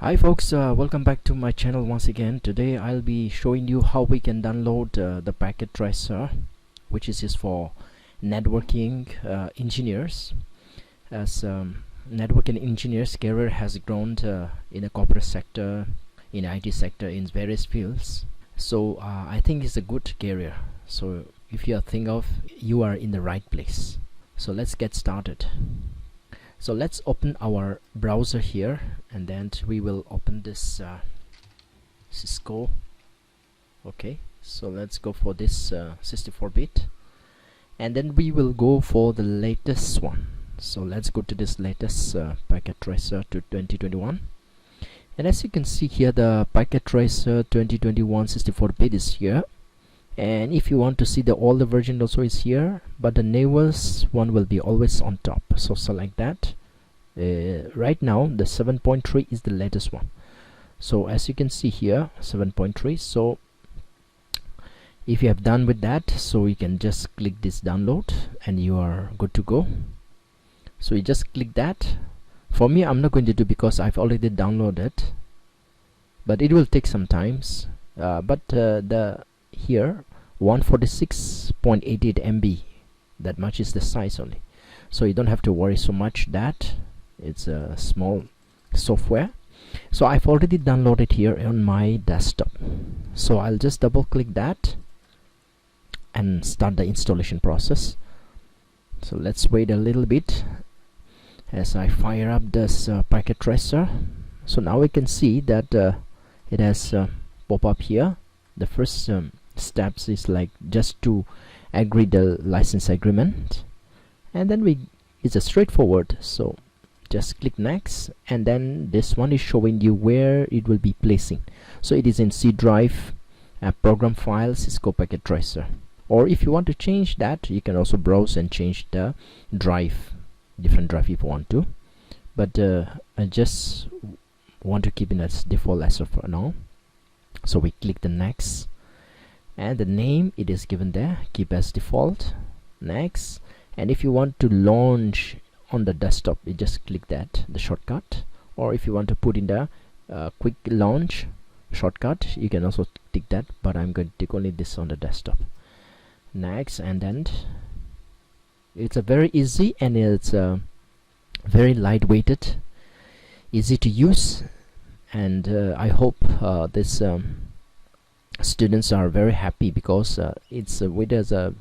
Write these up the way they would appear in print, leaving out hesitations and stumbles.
Hi folks, welcome back to my channel once again. Today I'll be showing you how we can download the Packet Tracer, which is used for networking engineers. As networking engineers career has grown in the corporate sector, in IT sector, in various fields. So I think it's a good career. So if you think of, you are in the right place. So let's get started. So let's open our browser here, and then we will open this Cisco. Okay, so let's go for this 64-bit, and then we will go for the latest one. So let's go to this latest Packet Tracer to 2021, and as you can see here, the Packet Tracer 2021 64-bit is here. And if you want to see the older version also is here, but the newest one will be always on top. So select that. Right now the 7.3 is the latest one. So as you can see here, 7.3. So if you have done with that, so you can just click this download and you are good to go. So you just click that. For me, I'm not going to do because I've already downloaded, but it will take some times. But the here 146.88 MB, that much is the size only, so you don't have to worry so much that it's a small software. So I've already downloaded here on my desktop, so I'll just double click that and start the installation process. So let's wait a little bit as I fire up this Packet Tracer. So now we can see that it has pop up here. The first steps is like just to agree the license agreement, and then it's a straightforward. So just click next, and then this one is showing you where it will be placing. So it is in C drive, program file, Cisco Packet Tracer. Or if you want to change that, you can also browse and change the drive, different drive if you want to, but I just want to keep it as default as of now. So we click the next, and the name it is given there, keep as default, next. And if you want to launch on the desktop, you just click that, the shortcut. Or if you want to put in the quick launch shortcut, you can also tick that, but I'm going to tick only this on the desktop. Next, and then it's a very easy, and it's very lightweighted, easy to use, and I hope this students are very happy because it's with as a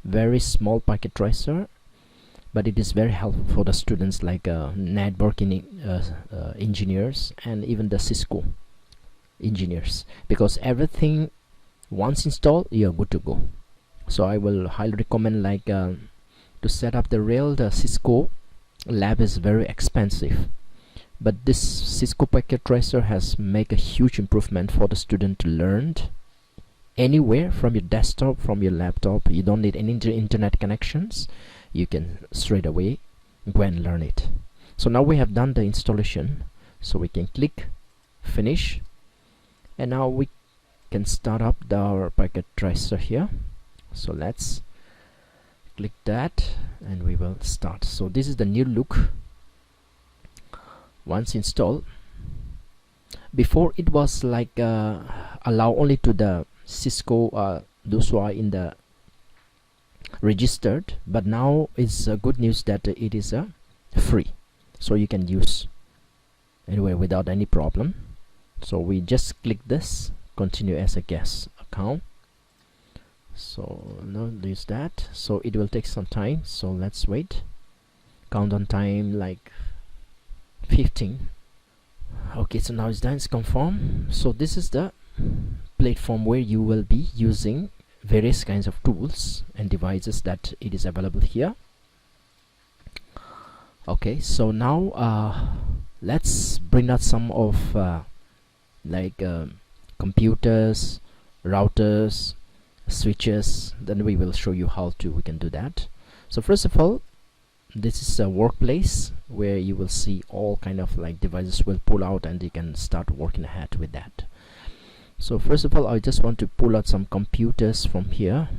very small Packet Tracer, but it is very helpful for the students like networking engineers and even the Cisco engineers, because everything once installed, you are good to go. So I will highly recommend like to set up the Cisco lab is very expensive, but this Cisco Packet Tracer has made a huge improvement for the student to learn anywhere from your desktop, from your laptop. You don't need any internet connections. You can straight away go and learn it. So now we have done the installation, so we can click finish, and now we can start up our Packet Tracer here. So let's click that and we will start. So this is the new look once installed. Before it was like allow only to the Cisco those who are in the registered, but now it's good news that it is free, so you can use anyway without any problem. So we just click this, continue as a guest account. So now use that. So it will take some time, so let's wait. Countdown time like 15. Okay, so now it's done, it's confirmed. So this is the platform where you will be using various kinds of tools and devices that it is available here. Okay, so now let's bring out some of like computers, routers, switches. Then we will show you how we can do that. So first of all, this is a workplace where you will see all kind of like devices will pull out and you can start working ahead with that. So first of all, I just want to pull out some computers from here.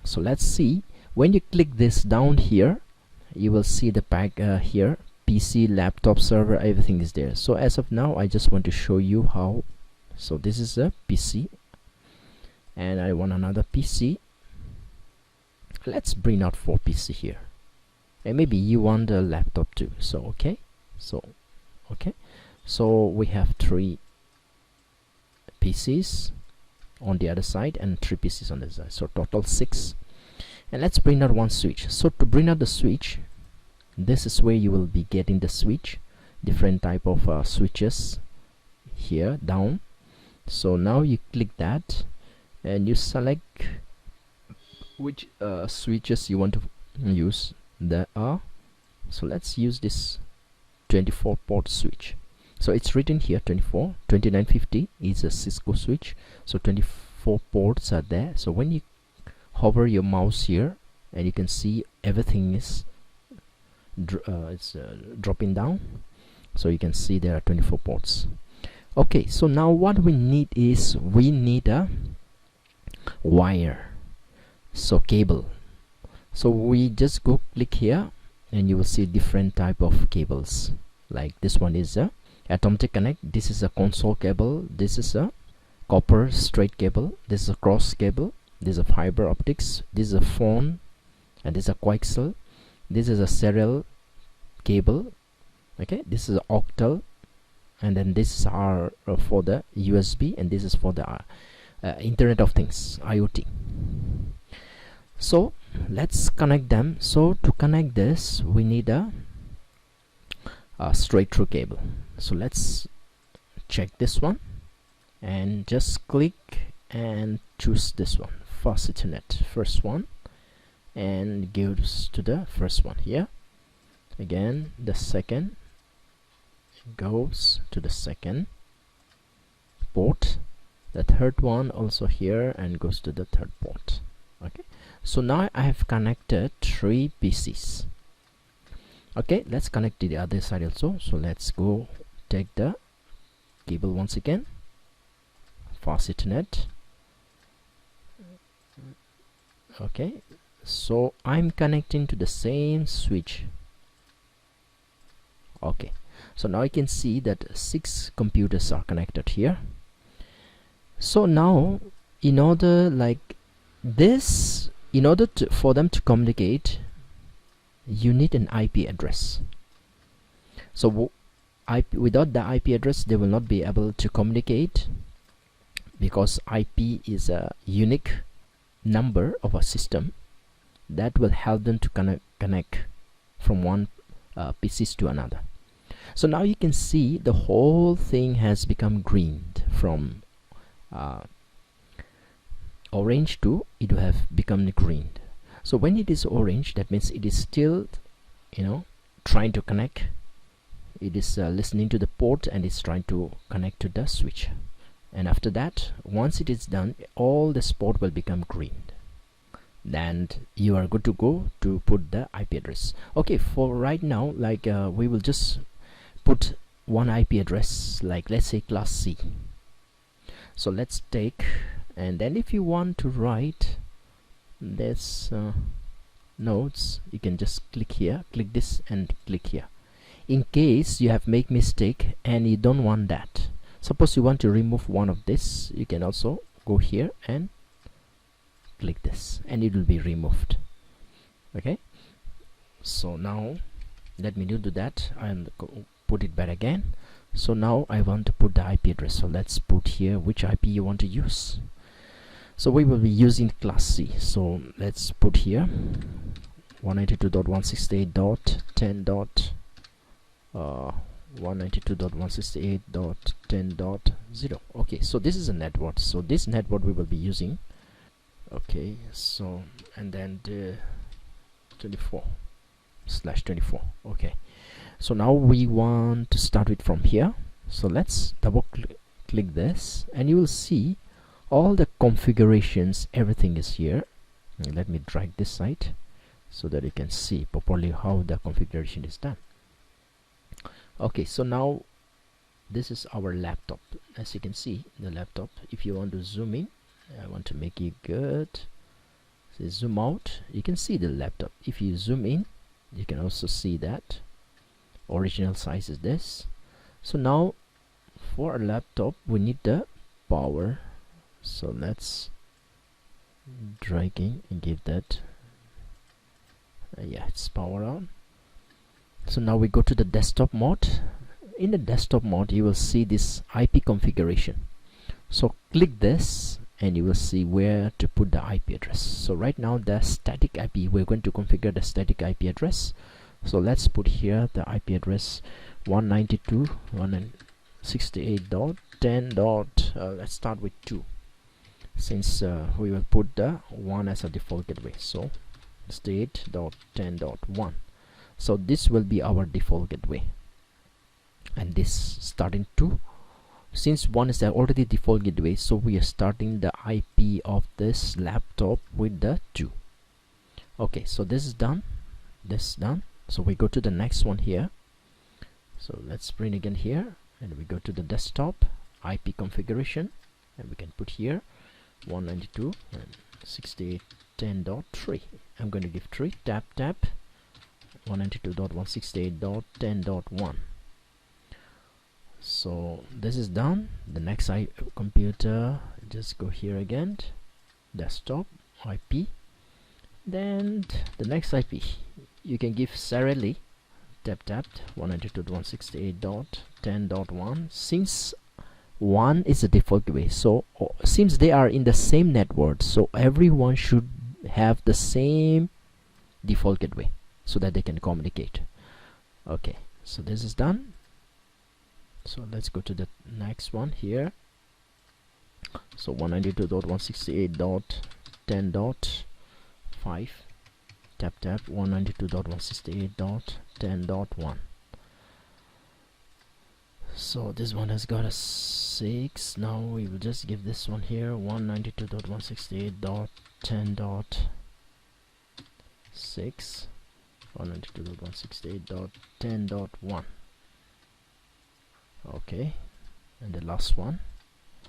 So let's see, when you click this down here, you will see the pack here, PC, laptop, server, everything is there. So as of now, I just want to show you how. So this is a PC and I want another PC. Let's bring out 4 PC here, and maybe you want a laptop too. So okay, so we have 3 PCs on the other side and 3 PCs on the side, so total 6. And let's bring out 1 switch. So to bring out the switch, this is where you will be getting the switch, different type of switches here down. So now you click that and you select which switches you want to use. There are, so let's use this 24 port switch. So it's written here 24. 2950 is a Cisco switch, so 24 ports are there. So when you hover your mouse here, and you can see everything is dropping down, so you can see there are 24 ports. Okay, so now what we need is, we need a wire, so cable. So we just go click here and you will see different type of cables. Like this one is a automatic connect, this is a console cable, this is a copper straight cable, this is a cross cable, this is a fiber optics, this is a phone, and this is a coaxial, this is a serial cable, okay, this is a octal, and then this is our for the USB, and this is for the Internet of Things, IoT. So let's connect them. So to connect this, we need a straight through cable. So let's check this one and just click and choose this one, fast Ethernet, first one, and gives to the first one here. Again, the second goes to the second port, the third one also here and goes to the third port. Okay, so now I have connected 3 PCs. Okay, let's connect to the other side also. So let's go take the cable once again, fast Ethernet. Okay, so I'm connecting to the same switch. Okay, so now I can see that 6 computers are connected here. So now in order for them to communicate, you need an IP address. So without the IP address, they will not be able to communicate, because IP is a unique number of a system that will help them to connect from one PCs to another. So now you can see the whole thing has become green, from orange to it will have become green. So when it is orange, that means it is still, trying to connect. It is listening to the port and it's trying to connect to the switch. And after that, once it is done, all the port will become green. Then you are good to go to put the IP address. Okay, for right now, we will just put one IP address, like let's say class C. So let's take, and then if you want to write this notes, you can just click here, click this and click here. In case you have made mistake and you don't want that, suppose you want to remove one of this, you can also go here and click this and it will be removed. Okay, so now let me do that and put it back again. So now I want to put the IP address, so let's put here which IP you want to use. So we will be using class C, so let's put here 192.168.192.168.10.0. Okay, so this is a network, so this network we will be using. Okay, so and then the 24/24. Okay, so now we want to start it from here. So let's double click this and you will see all the configurations, everything is here. Let me drag this side so that you can see properly how the configuration is done. Okay, so now this is our laptop. As you can see, the laptop, if you want to zoom in, I want to make it good, so zoom out, you can see the laptop. If you zoom in, you can also see that original size is this. So now for a laptop we need the power, so let's dragging and give that yeah, it's power on. So now we go to the desktop mode. In the desktop mode you will see this IP configuration, so click this and you will see where to put the IP address. So right now the static IP, we're going to configure the static IP address. So let's put here the IP address 192.168.10. Let's start with 2, since we will put the 1 as a default gateway. So 68.10.1. so this will be our default gateway, and this starting 2. Since 1 is already default gateway, so we are starting the IP of this laptop with the 2. Okay, so this is done, this is done. So we go to the next one here. So let's print again here, and we go to the desktop IP configuration, and we can put here 192.168.10.3. I'm going to give 3, tap 192.168.10.1. so this is done. The next computer, just go here again, desktop IP, then the next IP you can give serially, tap 192.168.10.1. since 1 is a default gateway, so since they are in the same network, so everyone should have the same default gateway so that they can communicate. Okay, so this is done. So let's go to the next one here. So 192.168.10.5, tap 192.168.10.1. so this one has got a 6. Now we will just give this one here 192.168.10.6, 192.168.10.1. okay, and the last one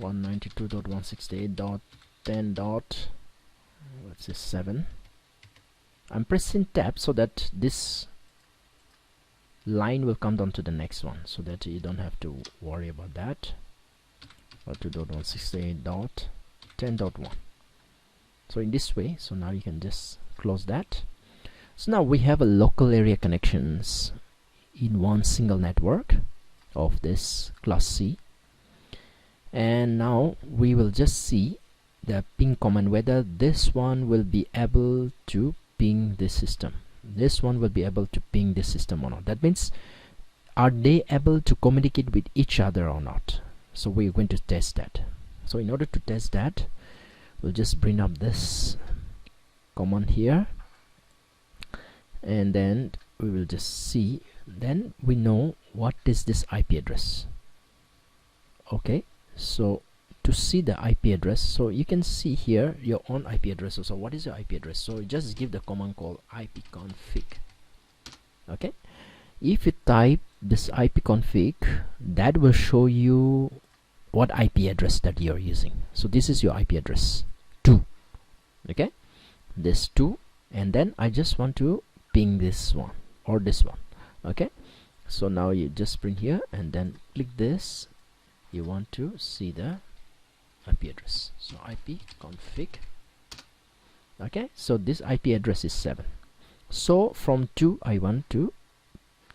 192.168.10. what's this, 7. I'm pressing tab so that this line will come down to the next one, so that you don't have to worry about that. 192.168.10.1. so in this way, so now you can just close that. So now we have a local area connections in one single network of this class C, and now we will just see the ping command, whether this one will be able to ping this system, this one will be able to ping this system or not. That means, are they able to communicate with each other or not? So we're going to test that. So in order to test that, we'll just bring up this command here, and then we will just see, then we know what is this IP address. Okay, so to see the IP address, so you can see here your own IP address. So what is your IP address? So you just give the command called ipconfig. Okay, if you type this ipconfig, that will show you what IP address that you're using. So this is your IP address 2. Okay, this 2, and then I just want to ping this one or this one. Okay, so now you just print here and then click this, you want to see the IP address, so ipconfig. Okay, so this IP address is 7. So from 2 I want to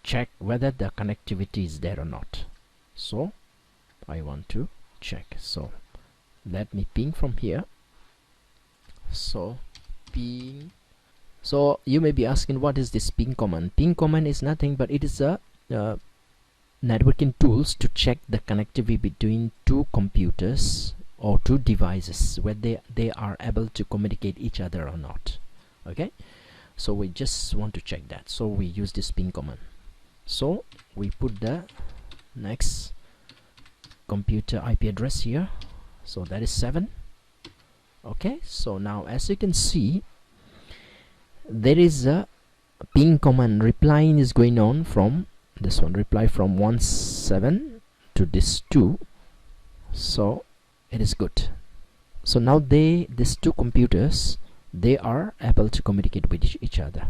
check whether the connectivity is there or not, so I want to check. So let me ping from here. So ping. So you may be asking, what is this ping command? Ping command is nothing but it is a networking tools to check the connectivity between two computers or two devices, whether they are able to communicate each other or not. Okay, so we just want to check that, so we use this ping command. So we put the next computer IP address here, so that is 7. Okay, so now as you can see, there is a ping command replying is going on from this one, reply from 17 to this two, so it is good. So now these two computers, they are able to communicate with each other.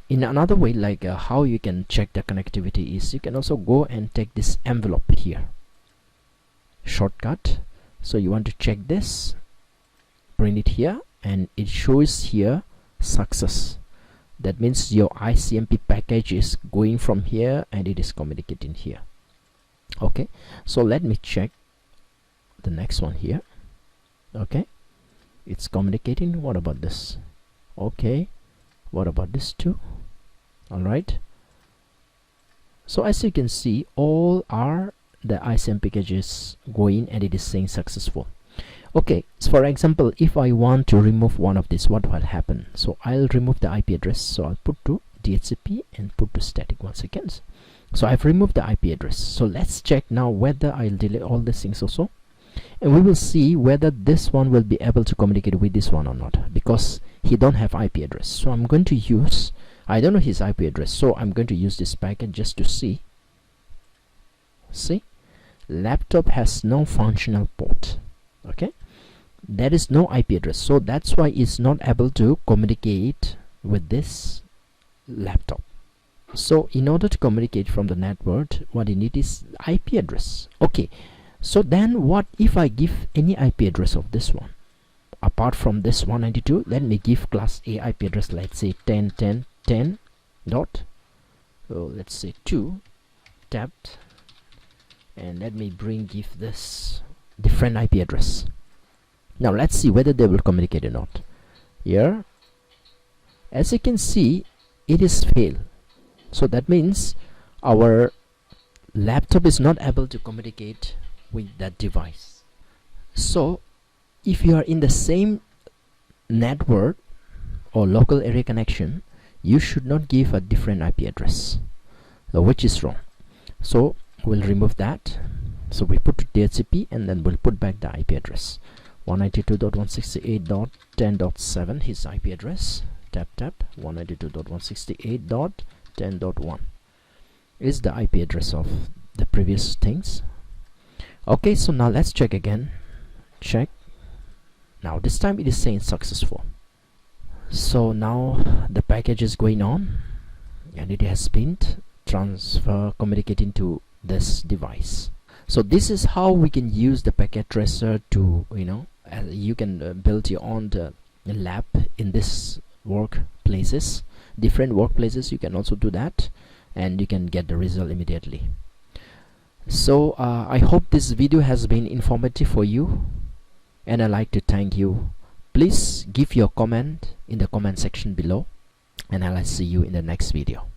In another way, like how you can check the connectivity is, you can also go and take this envelope here, shortcut. So you want to check this, print it here, and it shows here success. That means your ICMP package is going from here and it is communicating here. Okay, so let me check the next one here. Okay, it's communicating. What about this? Okay, what about this too? All right, so as you can see, all are the ICMP packages going and it is saying successful. Okay, so for example, if I want to remove one of these, what will happen? So I'll remove the IP address, so I'll put to DHCP and put to static once again. So I've removed the IP address. So let's check now whether I'll delete all these things also, and we will see whether this one will be able to communicate with this one or not, because he don't have IP address. So I'm going to use, I don't know his IP address, so I'm going to use this packet just to see. See, laptop has no functional port. Okay, there is no IP address, so that's why it's not able to communicate with this laptop. So in order to communicate from the network, what you need is IP address. Okay, so then what if I give any IP address of this one apart from this 192? Let me give class A IP address, let's say 10.10.10 dot, so let's say 2 tabbed, and let me give this different IP address. Now let's see whether they will communicate or not. Here, as you can see, it is failed. So that means our laptop is not able to communicate with that device. So if you are in the same network or local area connection, you should not give a different IP address, which is wrong. So we'll remove that. So we put DHCP and then we'll put back the IP address. 192.168.10.7 his IP address. Tap 192.168.10.1 is the IP address of the previous things. Okay, so now let's check again. Check. Now this time it is saying successful. So now the package is going on and it has been communicating to this device. So this is how we can use the packet tracer to, you can build your own lab in this workplaces, different workplaces. You can also do that and you can get the result immediately. So I hope this video has been informative for you, and I'd like to thank you. Please give your comment in the comment section below, and I'll see you in the next video.